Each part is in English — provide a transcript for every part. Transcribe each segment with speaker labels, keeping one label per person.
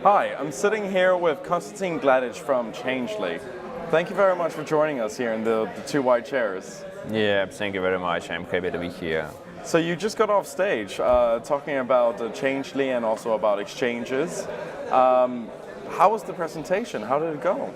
Speaker 1: Hi, I'm sitting here with Konstantin Gladych from Changelly. Thank you very much for joining us here in the two white chairs.
Speaker 2: Yeah, thank you very much. I'm happy to be here.
Speaker 1: So you just got off stage talking about Changelly and also about exchanges. How was the presentation? How did it go?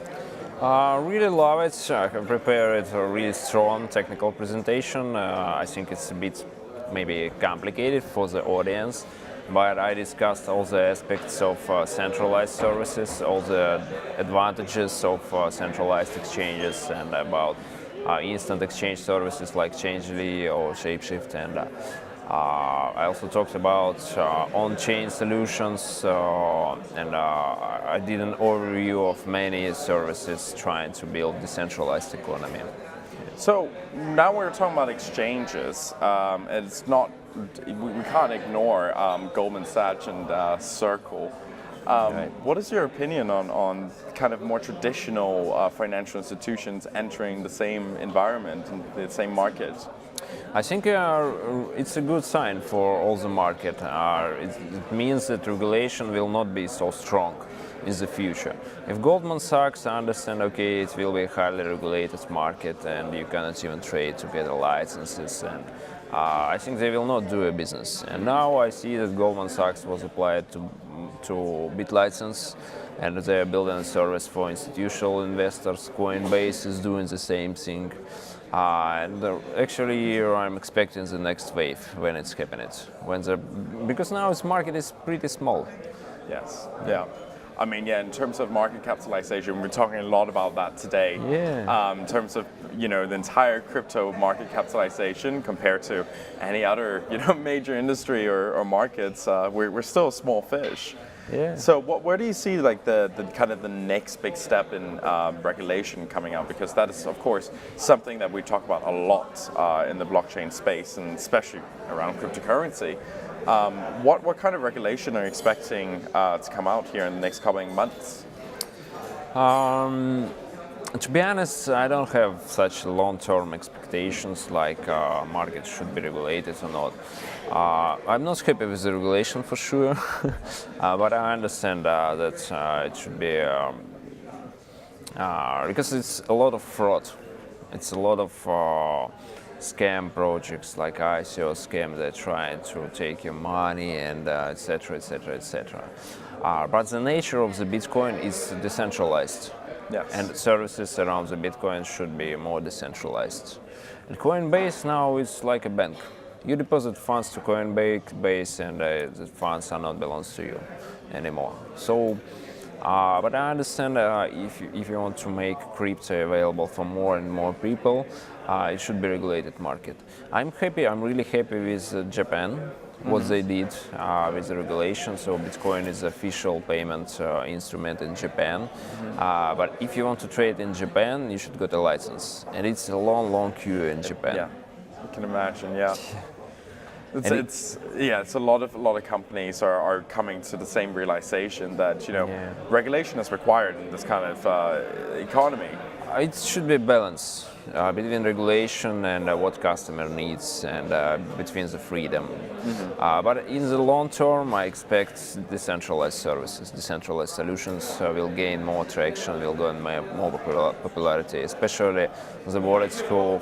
Speaker 2: Really love it. I have prepared a really strong technical presentation. I think it's a bit maybe complicated for the audience, but I discussed all the aspects of centralized services, all the advantages of centralized exchanges, and about instant exchange services like Changelly or Shapeshift, and I also talked about on-chain solutions, and I did an overview of many services trying to build decentralized economy.
Speaker 1: So now we're talking about exchanges. It's not we can't ignore Goldman Sachs and Circle.
Speaker 2: Right.
Speaker 1: What is your opinion on kind of more traditional financial institutions entering the same environment and the same market?
Speaker 2: I think it's a good sign for all the market. It means that regulation will not be so strong in the future. If Goldman Sachs understand, okay, it will be a highly regulated market and you cannot even trade to get licenses, and I think they will not do a business. And now I see that Goldman Sachs was applied to BitLicense, and they are building a service for institutional investors. Coinbase is doing the same thing. Actually, I'm expecting the next wave when it's happening. Because now this market is pretty small.
Speaker 1: Yes. Yeah. I mean, yeah, in terms of market capitalization, we're talking a lot about that today.
Speaker 2: Yeah.
Speaker 1: In terms of, the entire crypto market capitalization compared to any other, major industry or markets, we're still a small fish.
Speaker 2: Yeah.
Speaker 1: So where do you see like the kind of the next big step in regulation coming out? Because that is, of course, something that we talk about a lot in the blockchain space, and especially around cryptocurrency. What kind of regulation are you expecting to come out here in the next coming months?
Speaker 2: To be honest, I don't have such long-term expectations like markets should be regulated or not. I'm not happy with the regulation for sure, but I understand that it should be because it's a lot of fraud. It's a lot of scam projects like ICO scam. They're trying to take your money and etc., etc., etc. But the nature of the Bitcoin is decentralized.
Speaker 1: Yes.
Speaker 2: And services around the Bitcoin should be more decentralized. And Coinbase now is like a bank. You deposit funds to Coinbase, and the funds are not belongs to you anymore. So, but I understand if you want to make crypto available for more and more people, it should be regulated market. I'm really happy with Japan. What they did with the regulation. So Bitcoin is the official payment instrument in Japan. But if you want to trade in Japan, you should get a license. And it's a long queue in Japan.
Speaker 1: Yeah, I can imagine, yeah. It's a lot of companies are coming to the same realization that, regulation is required in this kind of economy.
Speaker 2: It should be balance between regulation and what customer needs, and between the freedom. But in the long term, I expect decentralized services, decentralized solutions will gain more traction, will gain more popularity, especially the wallets who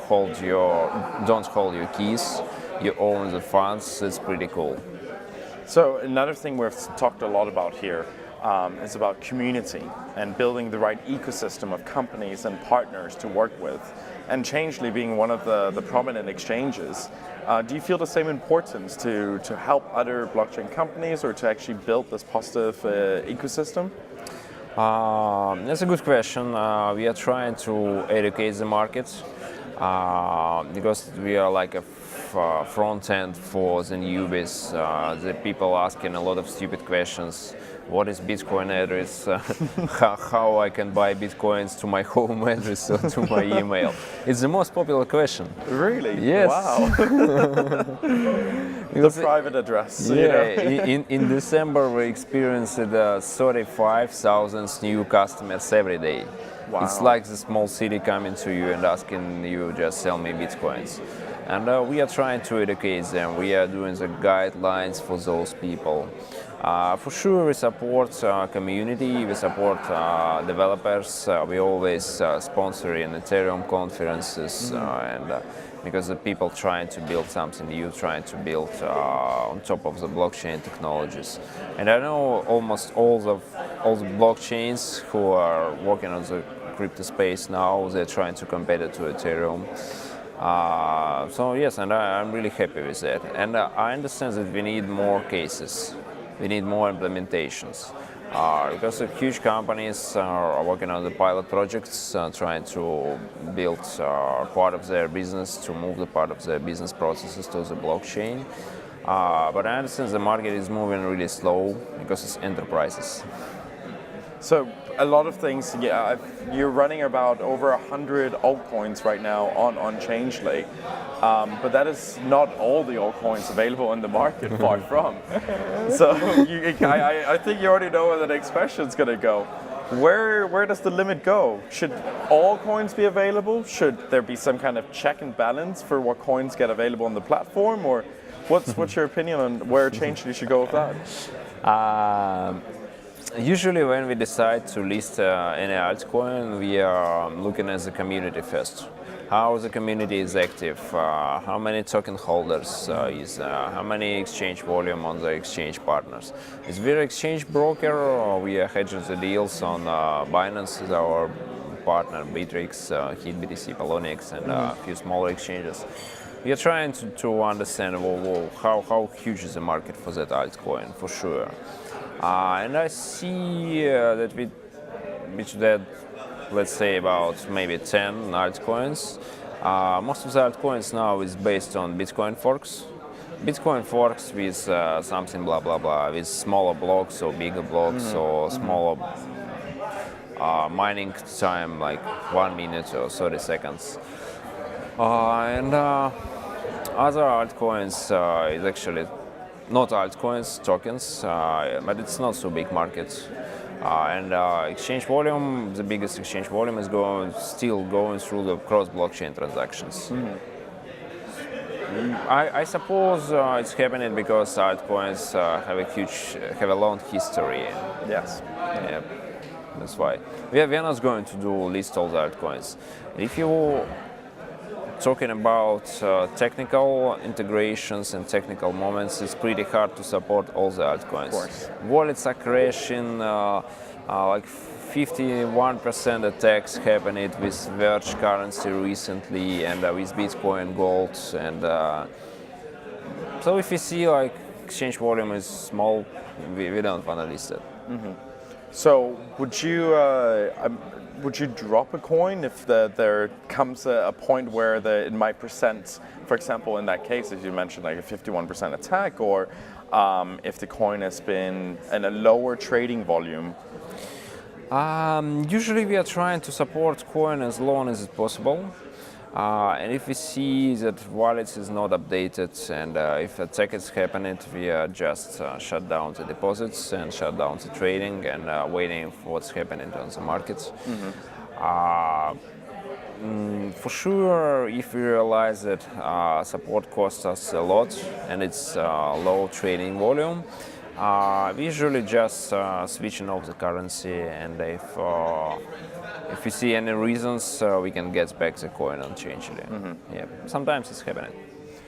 Speaker 2: don't hold your keys, you own the funds. It's pretty cool.
Speaker 1: So another thing we've talked a lot about here is about community and building the right ecosystem of companies and partners to work with. And Changelly being one of the prominent exchanges, do you feel the same importance to help other blockchain companies or to actually build this positive ecosystem?
Speaker 2: That's a good question. We are trying to educate the market because we are like a front end for the newbies. The people asking a lot of stupid questions. What is Bitcoin address? How I can buy Bitcoins to my home address or to my email? It's the most popular question.
Speaker 1: Really?
Speaker 2: Yes.
Speaker 1: Wow. The private address.
Speaker 2: Yeah. In December we experienced 35,000 new customers every day.
Speaker 1: Wow.
Speaker 2: It's like the small city coming to you and asking you just sell me bitcoins. And we are trying to educate them. We are doing the guidelines for those people. For sure, we support community, we support developers. We always sponsor in Ethereum conferences, and because the people trying to build something new, trying to build on top of the blockchain technologies. And I know almost all the blockchains who are working on the crypto space now, they're trying to compare it to Ethereum. So yes, and I'm really happy with that. And I understand that we need more cases. We need more implementations. Because the huge companies are working on the pilot projects, trying to build part of their business, to move the part of their business processes to the blockchain. But I understand the market is moving really slow because it's enterprises.
Speaker 1: So a lot of things, yeah, you're running about over 100 altcoins right now on Changelly, but that is not all the altcoins available in the market, far from. So I think you already know where the next question is going to go. Where does the limit go? Should all coins be available? Should there be some kind of check and balance for what coins get available on the platform? Or what's your opinion on where Changelly should go with that?
Speaker 2: Usually when we decide to list any altcoin, we are looking at the community first. How the community is active, how many token holders is, how many exchange volume on the exchange partners. Is we an exchange broker, or we are hedging the deals on Binance, is our partner, Bittrex, HitBTC, Poloniex, and a few smaller exchanges. We are trying to understand how huge is the market for that altcoin, for sure. And I see that we should add, let's say, about maybe 10 altcoins. Most of the altcoins now is based on Bitcoin forks. Bitcoin forks with something blah blah blah, with smaller blocks or bigger blocks or smaller mining time, like 1 minute or 30 seconds. And other altcoins is actually not altcoins, tokens, but it's not so big market. And exchange volume, the biggest exchange volume is still going through the cross-blockchain transactions. I suppose it's happening because altcoins have a long history.
Speaker 1: Yes.
Speaker 2: Yeah, that's why. We are not going to list all the altcoins. If you talking about technical integrations and technical moments, it's pretty hard to support all the altcoins. Of
Speaker 1: course.
Speaker 2: Wallets are crashing, like 51% attacks happened with Verge currency recently, and with Bitcoin Gold. And so if you see like exchange volume is small, we don't want to list it.
Speaker 1: So would you drop a coin if there comes a point where it might present, for example, in that case, as you mentioned, like a 51% attack, or if the coin has been in a lower trading volume?
Speaker 2: Usually we are trying to support coin as long as it's possible. And if we see that wallet is not updated and if attack is happening, we just shut down the deposits and shut down the trading and waiting for what's happening on the markets. For sure, if we realize that support costs us a lot and it's low trading volume, we usually just switching off the currency, and if we see any reasons, we can get back the coin on Changelly. Yeah, sometimes it's happening.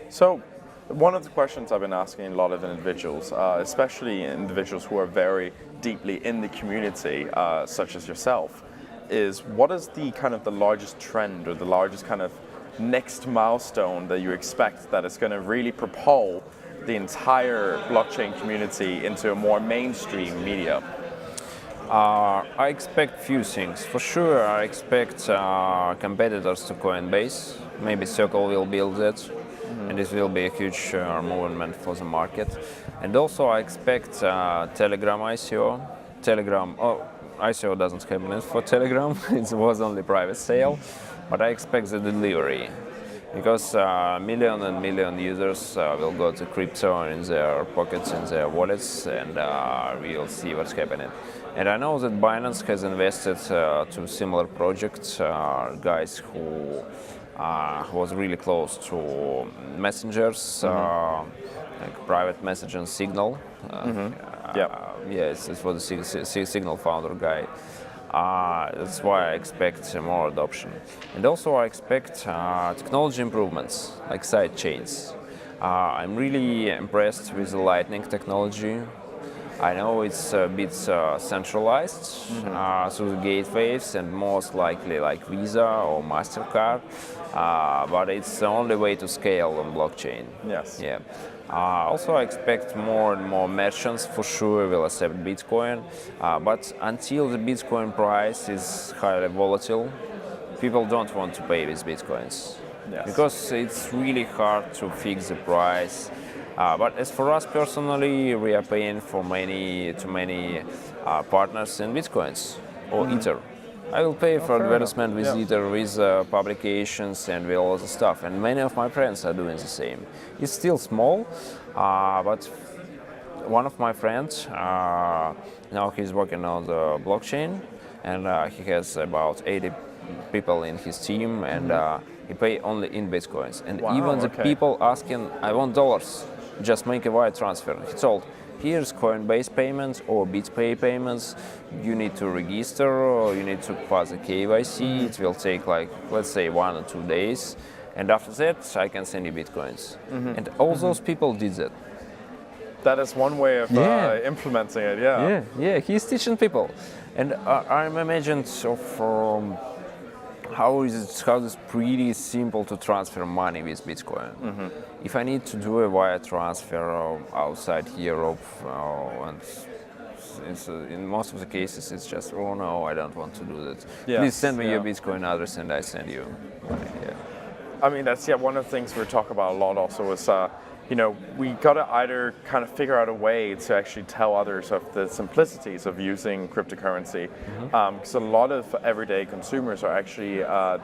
Speaker 1: So, one of the questions I've been asking a lot of individuals, especially individuals who are very deeply in the community, such as yourself, is what is the kind of the largest trend or the largest kind of next milestone that you expect that is going to really propel the entire blockchain community into a more mainstream media?
Speaker 2: I expect few things. For sure, I expect competitors to Coinbase. Maybe Circle will build it, and this will be a huge movement for the market. And also, I expect Telegram ICO. ICO doesn't happen for Telegram. It was only private sale, but I expect the delivery. because million and million users will go to crypto in their pockets, in their wallets, and we'll see what's happening. And I know that Binance has invested to similar projects, guys who was really close to messengers, like private messaging Signal. Yes, it was the Signal founder guy. That's why I expect more adoption. And also I expect technology improvements, like side chains. I'm really impressed with the Lightning technology. I know it's a bit centralized through the gateways and most likely like Visa or MasterCard, but it's the only way to scale on blockchain.
Speaker 1: Yes.
Speaker 2: Yeah. Also, I expect more and more merchants for sure will accept Bitcoin, but until the Bitcoin price is highly volatile, people don't want to pay with Bitcoins.
Speaker 1: Yes.
Speaker 2: Because it's really hard to fix the price. But as for us personally, we are paying for many partners in Bitcoins or Ether. I will pay for advertisement with Ether, with publications and with all the stuff. And many of my friends are doing the same. It's still small, but one of my friends, now he's working on the blockchain, and he has about 80 people in his team, and he pay only in Bitcoins. And even the people asking, I want dollars, just make a wire transfer. He told, here's Coinbase payments or BitPay payments. You need to register or you need to pass a KYC. It will take like, let's say 1 or 2 days. And after that, I can send you Bitcoins. And all those people did that.
Speaker 1: That is one way of implementing it,
Speaker 2: Yeah, he's teaching people. And I'm imagined how it's pretty simple to transfer money with Bitcoin. If I need to do a wire transfer outside Europe, and in most of the cases it's just, oh no, I don't want to do that.
Speaker 1: Yes,
Speaker 2: Please send me your Bitcoin address and I send you money. Yeah.
Speaker 1: I mean, that's one of the things we talk about a lot also is, we got to either kind of figure out a way to actually tell others of the simplicities of using cryptocurrency. Because a lot of everyday consumers are actually,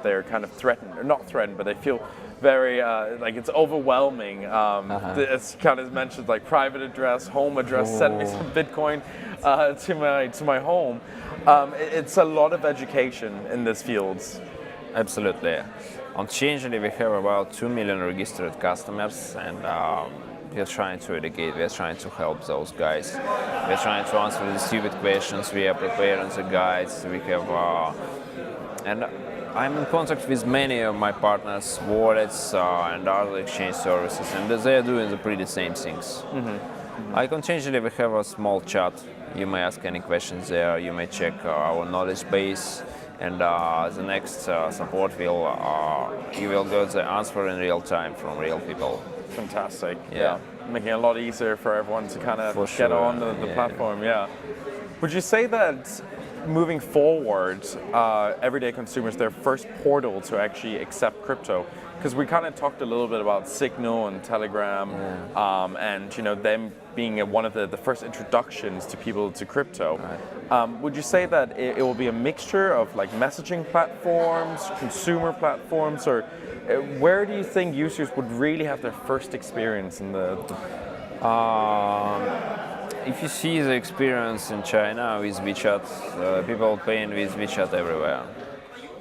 Speaker 1: they're kind of threatened, or not threatened, but they feel very, like it's overwhelming. It's kind of mentioned like private address, home address, send me some Bitcoin to my home. It's a lot of education in these fields.
Speaker 2: Absolutely. On Changelly, we have about 2 million registered customers, and we are trying to educate, we are trying to help those guys. We are trying to answer the stupid questions, we are preparing the guides, we have, and I'm in contact with many of my partners, wallets and other exchange services, and they are doing the pretty same things. Like on Changelly, we have a small chat. You may ask any questions there, you may check our knowledge base. And the next support you will get the answer in real time from real people.
Speaker 1: Fantastic. Yeah. Making it a lot easier for everyone to kind of get on the platform. Yeah. Would you say that moving forward, everyday consumers, their first portal to actually accept crypto? Because we kind of talked a little bit about Signal and Telegram, and them being one of the first introductions to people to crypto. Would you say that it will be a mixture of like messaging platforms, consumer platforms, or where do you think users would really have their first experience in the?
Speaker 2: If you see the experience in China with WeChat, people paying with WeChat everywhere.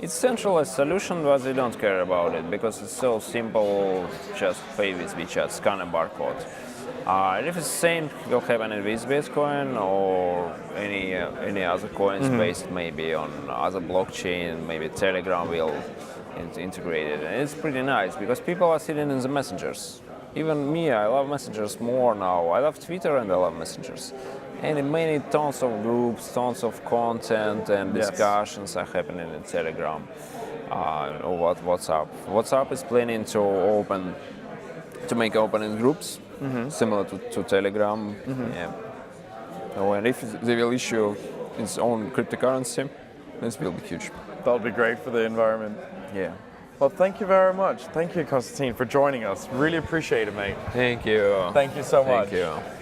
Speaker 2: It's a centralized solution, but they don't care about it because it's so simple. Just pay with WeChat, scan a barcode. If it's the same, it will happen with Bitcoin or any other coins based maybe on other blockchain. Maybe Telegram will integrate it, and it's pretty nice because people are sitting in the messengers. Even me, I love messengers more now. I love Twitter and I love messengers. And many tons of groups, tons of content and discussions are happening in Telegram or WhatsApp. WhatsApp is planning to make opening groups similar to Telegram. And if they will issue its own cryptocurrency, this will be huge.
Speaker 1: That'll be great for the environment.
Speaker 2: Yeah.
Speaker 1: Well, thank you very much. Thank you, Konstantin, for joining us. Really appreciate it, mate.
Speaker 2: Thank you.
Speaker 1: Thank you so much.
Speaker 2: Thank you.